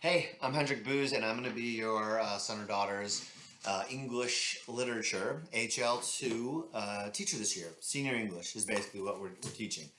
Hey, I'm Hendrik Booz, and I'm going to be your son or daughter's English literature HL2 teacher this year. Senior English is basically what we're teaching.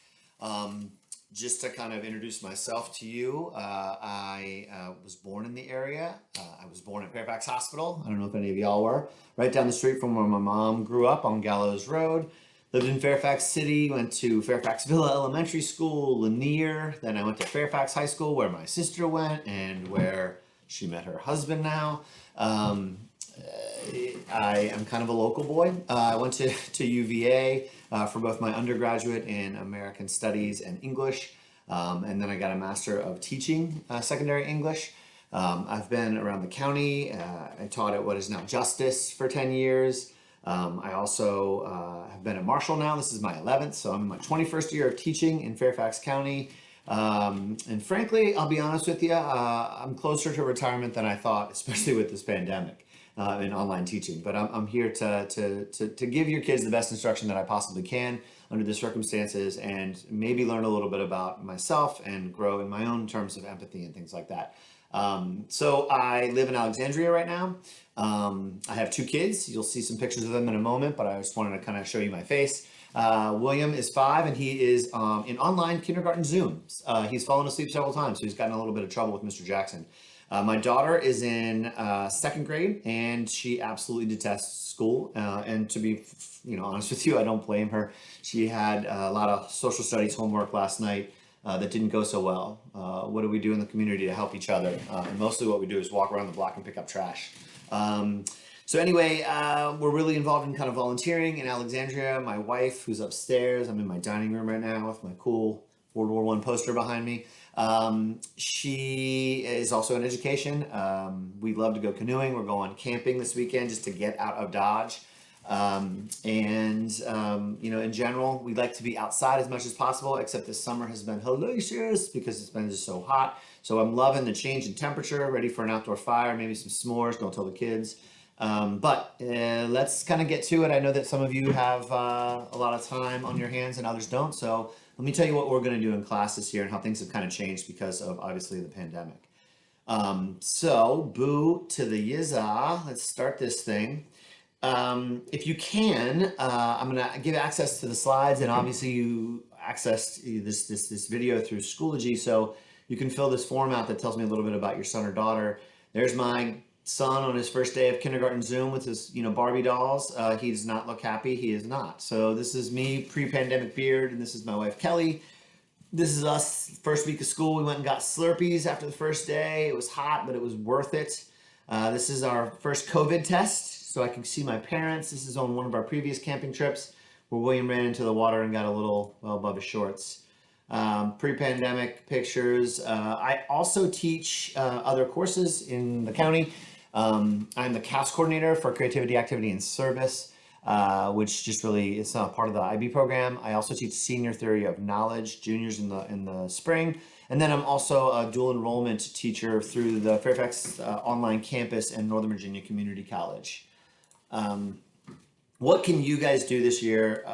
Um, just to kind of introduce myself to you, I was born in the area. I was born at Fairfax Hospital. I don't know if any of y'all were. Right down the street from where my mom grew up on Gallows Road. Lived in Fairfax City, went to Fairfax Villa Elementary School, Lanier. Then I went to Fairfax High School where my sister went and where she met her husband now. Um, I am kind of a local boy. I went to UVA for both my undergraduate in American Studies and English. And then I got a Master of Teaching Secondary English. I've been around the county. I taught at what is now Justice for 10 years. I also have been at Marshall now. This is my 11th, so I'm in my 21st year of teaching in Fairfax County. And frankly, I'll be honest with you, I'm closer to retirement than I thought, especially with this pandemic in online teaching. But I'm here to give your kids the best instruction that I possibly can under the circumstances and maybe learn a little bit about myself and grow in my own terms of empathy and things like that. So I live in Alexandria right now. I have two kids. You'll see some pictures of them in a moment, but I just wanted to kind of show you my face. William is 5 and he is in online kindergarten Zoom. He's fallen asleep several times, so he's gotten a little bit of trouble with Mr. Jackson. My daughter is in second grade and she absolutely detests school. And to be, honest with you, I don't blame her. She had a lot of social studies homework last night that didn't go so well. What do we do in the community to help each other? And mostly what we do is walk around the block and pick up trash. So anyway, we're really involved in kind of volunteering in Alexandria. My wife, who's upstairs, I'm in my dining room right now with my cool World War I poster behind me. She is also in education. We love to go canoeing. We're going camping this weekend just to get out of Dodge. In general, we like to be outside as much as possible, except this summer has been hellacious because it's been just so hot. So I'm loving the change in temperature, ready for an outdoor fire, maybe some s'mores, don't tell the kids. Let's kind of get to it. I know that some of you have a lot of time on your hands and others don't. So let me tell you what we're going to do in class this year and how things have kind of changed because of obviously the pandemic. Boo to the yizza. Let's start this thing. If you can, I'm going to give access to the slides, and obviously you access this video through Schoology, so you can fill this form out that tells me a little bit about your son or daughter. There's my son on his first day of kindergarten Zoom with his, Barbie dolls. He does not look happy. He is not. So this is me pre-pandemic beard, and this is my wife Kelly. This is us first week of school. We went and got Slurpees after the first day. It was hot, but it was worth it. This is our first COVID test, so I can see my parents. This is on one of our previous camping trips where William ran into the water and got a little well above his shorts. Pre-pandemic pictures. I also teach other courses in the county. I'm the CAS coordinator for Creativity, Activity, and Service, which just really is part of the IB program. I also teach Senior Theory of Knowledge, juniors in the spring. And then I'm also a dual enrollment teacher through the Fairfax online campus and Northern Virginia Community College. What can you guys do this year?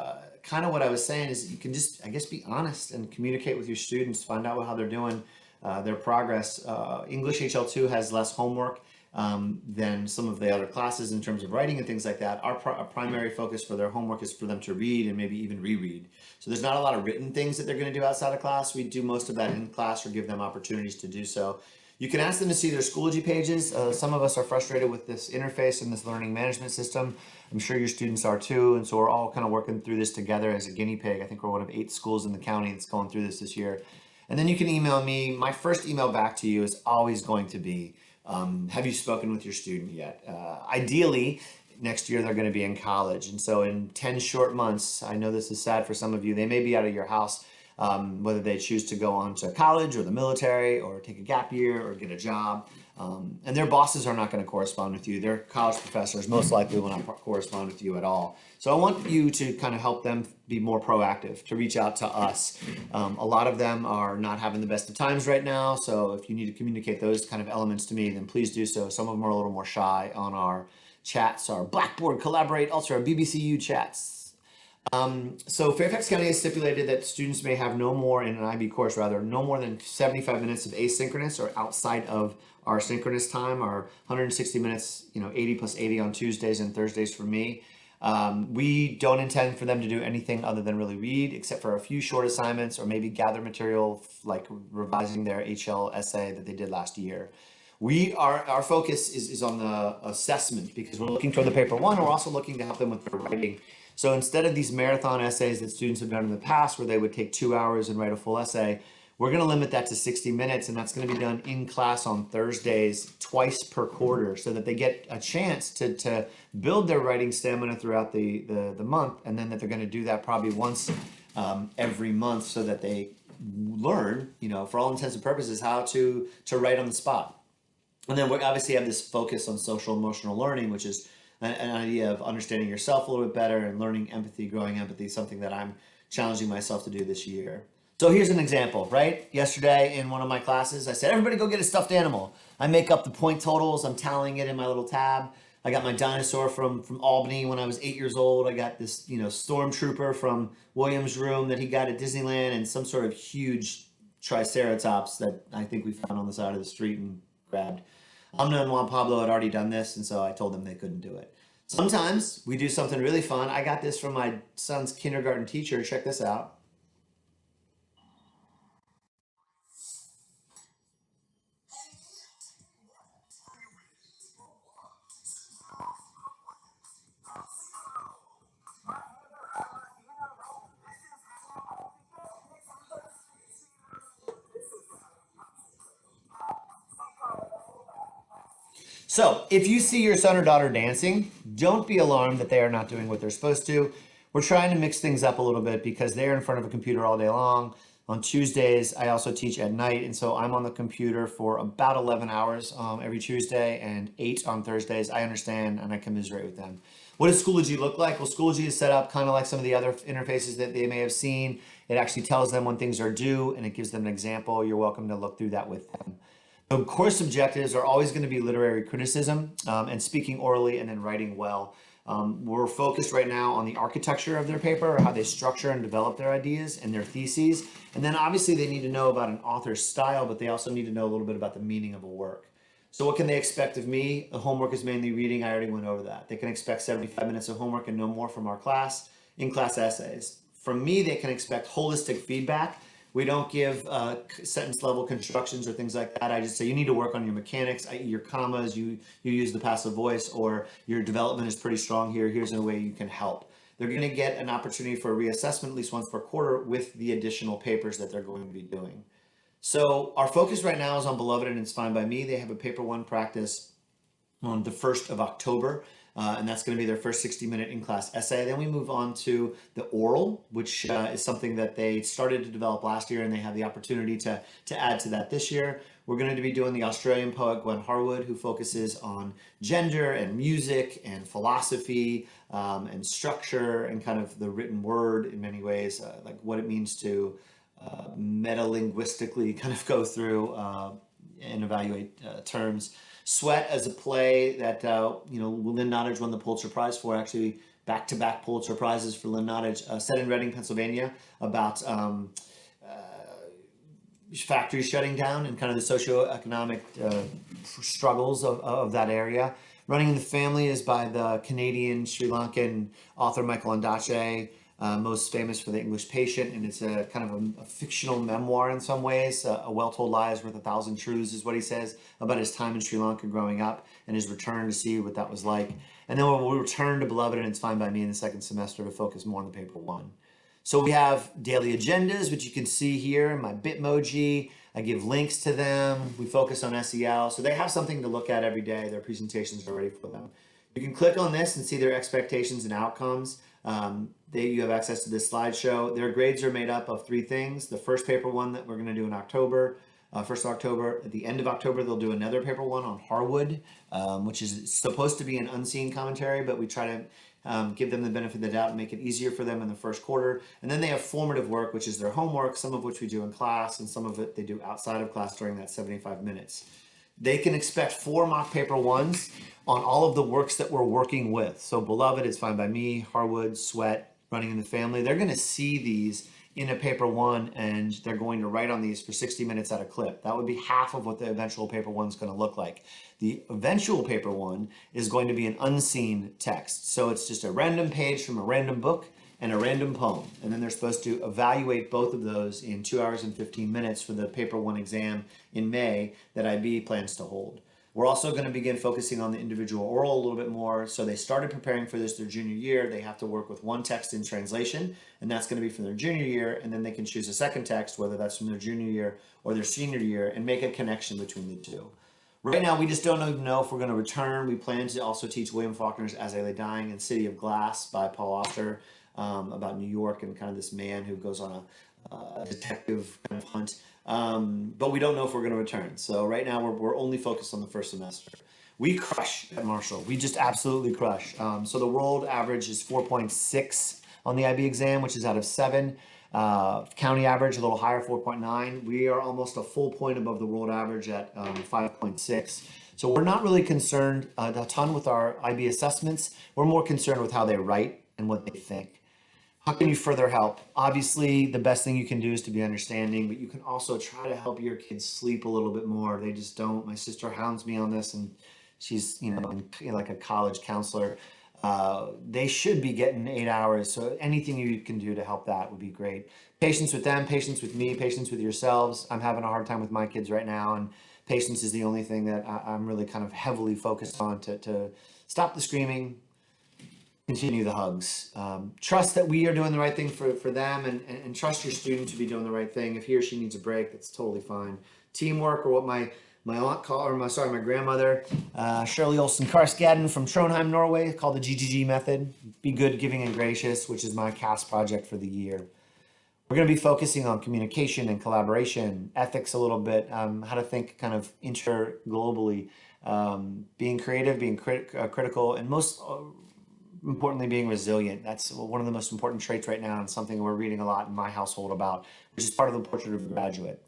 Kind of what I was saying is you can just, I guess, be honest and communicate with your students, find out how they're doing, their progress. English HL2 has less homework than some of the other classes in terms of writing and things like that. Our primary focus for their homework is for them to read and maybe even reread. So there's not a lot of written things that they're going to do outside of class. We do most of that in class or give them opportunities to do so. You can ask them to see their Schoology pages. Some of us are frustrated with this interface and this learning management system. I'm sure your students are too, and so we're all kind of working through this together as a guinea pig. I think we're one of 8 schools in the county that's going through this year. And then you can email me. My first email back to you is always going to be, have you spoken with your student yet? Ideally, next year they're going to be in college. And so in 10 short months, I know this is sad for some of you, they may be out of your house, whether they choose to go on to college or the military or take a gap year or get a job. And their bosses are not going to correspond with you. Their college professors most likely will not correspond with you at all. So I want you to kind of help them be more proactive, to reach out to us. A lot of them are not having the best of times right now. So if you need to communicate those kind of elements to me, then please do so. Some of them are a little more shy on our chats, our Blackboard, Collaborate, also our BBCU chats. So Fairfax County has stipulated that students may have no more in an IB course, rather, no more than 75 minutes of asynchronous or outside of our synchronous time, our 160 minutes, 80 plus 80 on Tuesdays and Thursdays for me. We don't intend for them to do anything other than really read, except for a few short assignments or maybe gather material like revising their HL essay that they did last year. Our focus is on the assessment because we're looking for the paper one. We're also looking to help them with their writing. So instead of these marathon essays that students have done in the past, where they would take 2 hours and write a full essay, we're going to limit that to 60 minutes, and that's going to be done in class on Thursdays, twice per quarter, so that they get a chance to build their writing stamina throughout the month, and then that they're going to do that probably once every month, so that they learn, for all intents and purposes, how to write on the spot. And then we obviously have this focus on social emotional learning, which is an idea of understanding yourself a little bit better and learning empathy, growing empathy, something that I'm challenging myself to do this year. So here's an example, right? Yesterday in one of my classes, I said, everybody go get a stuffed animal. I make up the point totals. I'm tallying it in my little tab. I got my dinosaur from Albany when I was 8 years old. I got this, stormtrooper from Williams' room that he got at Disneyland, and some sort of huge triceratops that I think we found on the side of the street and grabbed. Amna and Juan Pablo had already done this, and so I told them they couldn't do it. Sometimes we do something really fun. I got this from my son's kindergarten teacher. Check this out. So, if you see your son or daughter dancing, don't be alarmed that they are not doing what they're supposed to. We're trying to mix things up a little bit because they're in front of a computer all day long. On Tuesdays, I also teach at night, and so I'm on the computer for about 11 hours every Tuesday and 8 on Thursdays. I understand and I commiserate with them. What does Schoology look like? Well, Schoology is set up kind of like some of the other interfaces that they may have seen. It actually tells them when things are due and it gives them an example. You're welcome to look through that with them. The course objectives are always going to be literary criticism and speaking orally and then writing well. We're focused right now on the architecture of their paper, or how they structure and develop their ideas and their theses. And then obviously they need to know about an author's style, but they also need to know a little bit about the meaning of a work. So what can they expect of me? The homework is mainly reading. I already went over that. They can expect 75 minutes of homework and no more from our class, in-class essays. From me, they can expect holistic feedback. We don't give sentence level constructions or things like that. I just say you need to work on your mechanics, your commas, you use the passive voice, or your development is pretty strong here. Here's a way you can help. They're going to get an opportunity for a reassessment at least once per quarter with the additional papers that they're going to be doing. So our focus right now is on Beloved and It's Fine by Me. They have a paper one practice on the 1st of October. And that's going to be their first 60-minute in-class essay. Then we move on to the oral, which is something that they started to develop last year, and they have the opportunity to add to that this year. We're going to be doing the Australian poet Gwen Harwood, who focuses on gender and music and philosophy and structure and kind of the written word in many ways, like what it means to meta-linguistically kind of go through and evaluate terms. Sweat as a play that Lynn Nottage won the Pulitzer Prize for, actually back-to-back Pulitzer Prizes for Lynn Nottage, set in Reading, Pennsylvania, about factories shutting down and kind of the socioeconomic struggles of that area. Running in the Family is by the Canadian Sri Lankan author Michael Ondaatje, most famous for The English Patient, and it's a kind of a fictional memoir in some ways. A well-told lie is worth 1,000 truths is what he says about his time in Sri Lanka growing up and his return to see what that was like. And then we'll return to Beloved and It's Fine by Me in the second semester to focus more on the paper one. So we have daily agendas, which you can see here in my Bitmoji. I give links to them. We focus on SEL. So they have something to look at every day. Their presentations are ready for them. You can click on this and see their expectations and outcomes. You have access to this slideshow. Their grades are made up of three things. The first paper one that we're going to do in October, 1st of October. At the end of October, they'll do another paper one on Harwood, which is supposed to be an unseen commentary, but we try to give them the benefit of the doubt and make it easier for them in the first quarter. And then they have formative work, which is their homework, some of which we do in class, and some of it they do outside of class during that 75 minutes. They can expect 4 mock paper ones on all of the works that we're working with. So Beloved, It's Fine by Me, Harwood, Sweat, running in the family, they're going to see these in a paper one, and they're going to write on these for 60 minutes at a clip. That would be half of what the eventual paper one is going to look like. The eventual paper one is going to be an unseen text. So it's just a random page from a random book and a random poem. And then they're supposed to evaluate both of those in 2 hours and 15 minutes for the paper one exam in May that IB plans to hold. We're also going to begin focusing on the individual oral a little bit more. So they started preparing for this their junior year. They have to work with one text in translation, and that's going to be from their junior year. And then they can choose a second text, whether that's from their junior year or their senior year, and make a connection between the two. Right now, we just don't even know if we're going to return. We plan to also teach William Faulkner's As I Lay Dying and City of Glass by Paul Auster, about New York and kind of this man who goes on a detective kind of hunt. But we don't know if we're going to return. So right now we're only focused on the first semester. We crush at Marshall. We just absolutely crush. So the world average is 4.6 on the IB exam, which is out of 7. County average a little higher, 4.9. We are almost a full point above the world average at 5.6. So we're not really concerned a ton with our IB assessments. We're more concerned with how they write and what they think. How can you further help? Obviously, the best thing you can do is to be understanding, but you can also try to help your kids sleep a little bit more. They just don't. My sister hounds me on this, and she's, like a college counselor. They should be getting 8 hours. So anything you can do to help that would be great. Patience with them, patience with me, patience with yourselves. I'm having a hard time with my kids right now, and patience is the only thing that I'm really kind of heavily focused on to stop the screaming, continue the hugs. Trust that we are doing the right thing for them, and trust your student to be doing the right thing. If he or she needs a break, that's totally fine. Teamwork, or what my aunt called, or my grandmother, Shirley Olsen Karskaden from Trondheim, Norway, called the GGG method. Be good, giving, and gracious, which is my CAST project for the year. We're going to be focusing on communication and collaboration, ethics a little bit, how to think kind of inter-globally, being creative, being critical, and most importantly, being resilient. That's one of the most important traits right now, and something we're reading a lot in my household about, which is part of the Portrait of a Graduate.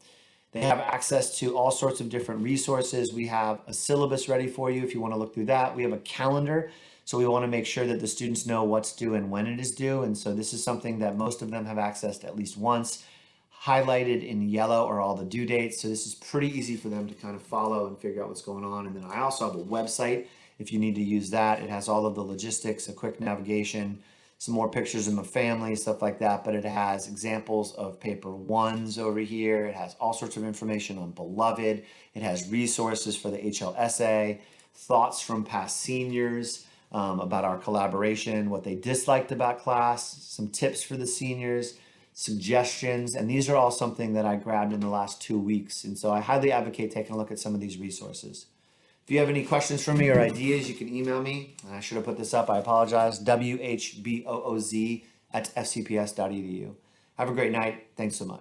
They have access to all sorts of different resources. We have a syllabus ready for you if you want to look through that. We have a calendar, so we want to make sure that the students know what's due and when it is due. And so this is something that most of them have accessed at least once. Highlighted in yellow are all the due dates. So this is pretty easy for them to kind of follow and figure out what's going on. And then I also have a website if you need to use that. It has all of the logistics, a quick navigation, some more pictures of my family, stuff like that. But it has examples of paper ones over here. It has all sorts of information on Beloved. It has resources for the HLSA, thoughts from past seniors about our collaboration, what they disliked about class, some tips for the seniors, suggestions. And these are all something that I grabbed in the last 2 weeks. And so I highly advocate taking a look at some of these resources. If you have any questions for me or ideas, you can email me. I should have put this up. I apologize. WHBOOZ@fcps.edu. Have a great night. Thanks so much.